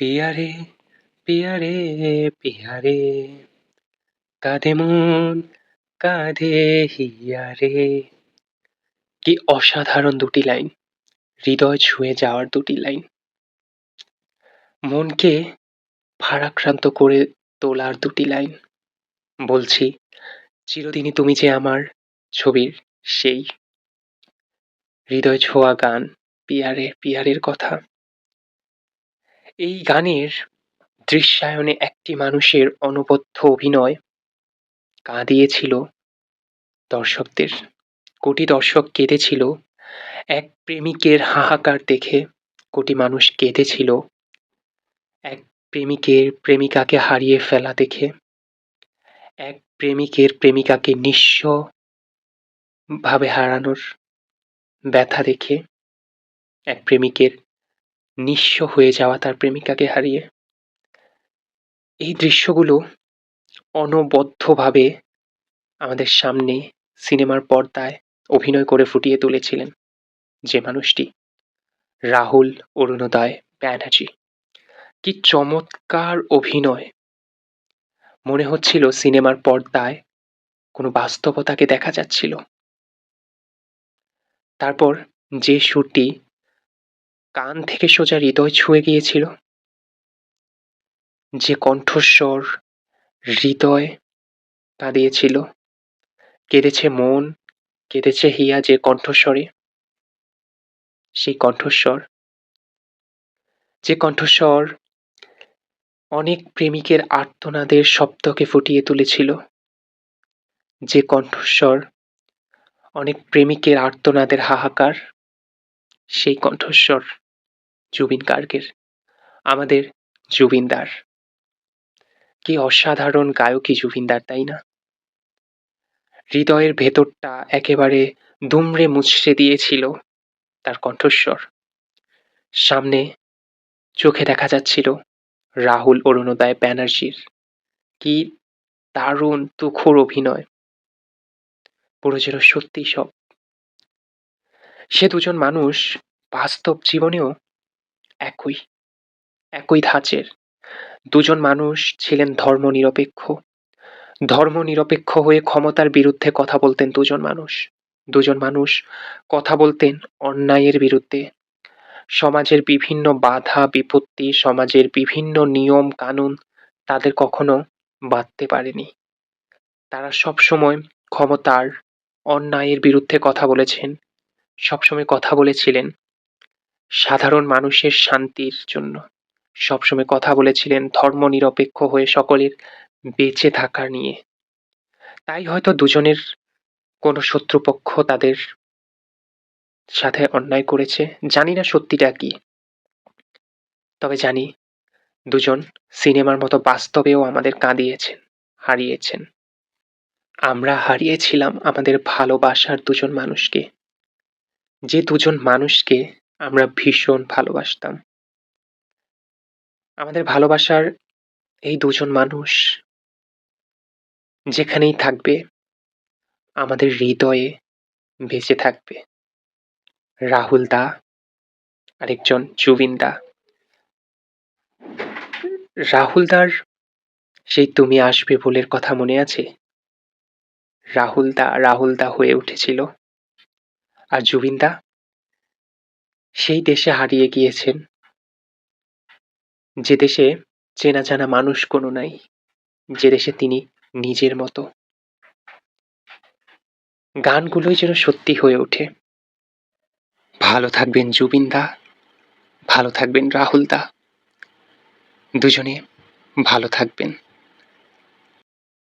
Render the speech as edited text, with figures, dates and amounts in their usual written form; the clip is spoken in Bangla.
পিয়া রে, পিয়া রে, পিয়া রে, কাঁধে মন, কাঁধে হিয়া রে। কি অসাধারণ দুটি লাইন! হৃদয় ছুঁয়ে যাওয়ার দুটি লাইন। মনকে ভারাক্রান্ত করে তোলার দুটি লাইন। বলছি, চিরদিনই তুমি যে আমার ছবির সেই হৃদয় ছোঁয়া গান পিয়ারে পিয়ারের কথা। এই গানের দৃশ্যায়নে একটি মানুষের অনবদ্য অভিনয় কাঁদিয়েছিল দর্শকদের। কোটি দর্শক কেঁদেছিল এক প্রেমিকের হাহাকার দেখে। কোটি মানুষ কেঁদেছিল এক প্রেমিকের প্রেমিকাকে হারিয়ে ফেলা দেখে। এক প্রেমিকের প্রেমিকাকে নিঃস্বভাবে হারানোর ব্যথা দেখে। এক প্রেমিকের নিঃস্ব হয়ে যাওয়া তার প্রেমিকাকে হারিয়ে। এই দৃশ্যগুলো অনবদ্যভাবে আমাদের সামনে সিনেমার পর্দায় অভিনয় করে ফুটিয়ে তুলেছিলেন যে মানুষটি, রাহুল অরুণোদয় ব্যানার্জি। কি চমৎকার অভিনয়! মনে হচ্ছিল সিনেমার পর্দায় কোনো বাস্তবতাকে দেখা যাচ্ছিল। তারপর যে সুরটি কান থেকে সোজা হৃদয় ছুঁয়ে গিয়েছিল, যে কণ্ঠস্বর হৃদয় কাঁদিয়েছিল, কেঁদেছে মন, কেঁদেছে হিয়া যে কণ্ঠস্বরে, সেই কণ্ঠস্বর, যে কণ্ঠস্বর অনেক প্রেমিকের আর্তনাদের শব্দকে ফুটিয়ে তুলেছিল, যে কণ্ঠস্বর অনেক প্রেমিকের আর্তনাদের হাহাকার, সেই কণ্ঠস্বর জুবিন গার্গের, আমাদের জুবিনদার। কি অসাধারণ গায়কই জুবিনদার, তাই না? হৃদয়ের ভেতরটা একেবারে দুমড়ে মুচড়ে দিয়েছিল তার কণ্ঠস্বর। সামনে চোখে দেখা যাচ্ছিল রাহুল অরুণোদয় ব্যানার্জির কি দারুণ তুখোড় অভিনয়। পুরো যেন সত্যি সব। সে দুজন মানুষ বাস্তব জীবনেও একই একই ধাঁচের। দুজন মানুষ ছিলেন ধর্মনিরপেক্ষ। ধর্মনিরপেক্ষ হয়ে ক্ষমতার বিরুদ্ধে কথা বলতেন দুজন মানুষ। দুজন মানুষ কথা বলতেন অন্যায়ের বিরুদ্ধে। সমাজের বিভিন্ন বাধা বিপত্তি, সমাজের বিভিন্ন নিয়ম কানুন তাদের কখনো বাধতে পারেনি। তারা সবসময় ক্ষমতার অন্যায়ের বিরুদ্ধে কথা বলেছেন। সবসময় কথা বলেছিলেন সাধারণ মানুষের শান্তির জন্য। সবসময় কথা বলেছিলেন ধর্মনিরপেক্ষ হয়ে সকলের বেঁচে থাকা নিয়ে। তাই হয়তো দুজনের কোনো শত্রুপক্ষ তাদের সাথে অন্যায় করেছে। জানি না সত্যিটা কি, তবে জানি দুজন সিনেমার মতো বাস্তবেও আমাদের কাঁদিয়েছেন, হারিয়েছেন। আমরা হারিয়েছিলাম আমাদের ভালোবাসার দুজন মানুষকে, যে দুজন মানুষকে আমরা ভীষণ ভালোবাসতাম। আমাদের ভালোবাসার এই দুজন মানুষ যেখানেই থাকবে আমাদের হৃদয়ে বেঁচে থাকবে। রাহুল দা, আরেকজন জুবিন দা। রাহুল দার সেই তুমি আসবে বলের কথা মনে আছে? রাহুল দা হয়ে উঠেছিল। আর জুবিন দা সেই দেশে হারিয়ে গিয়েছেন, যে দেশে চেনা জানা মানুষ কোনো নাই, যে দেশে তিনি নিজের মতো। গানগুলোই যেন সত্যি হয়ে ওঠে। ভালো থাকবেন জুবিন দা, ভালো থাকবেন রাহুল দা, দুজনে ভালো থাকবেন।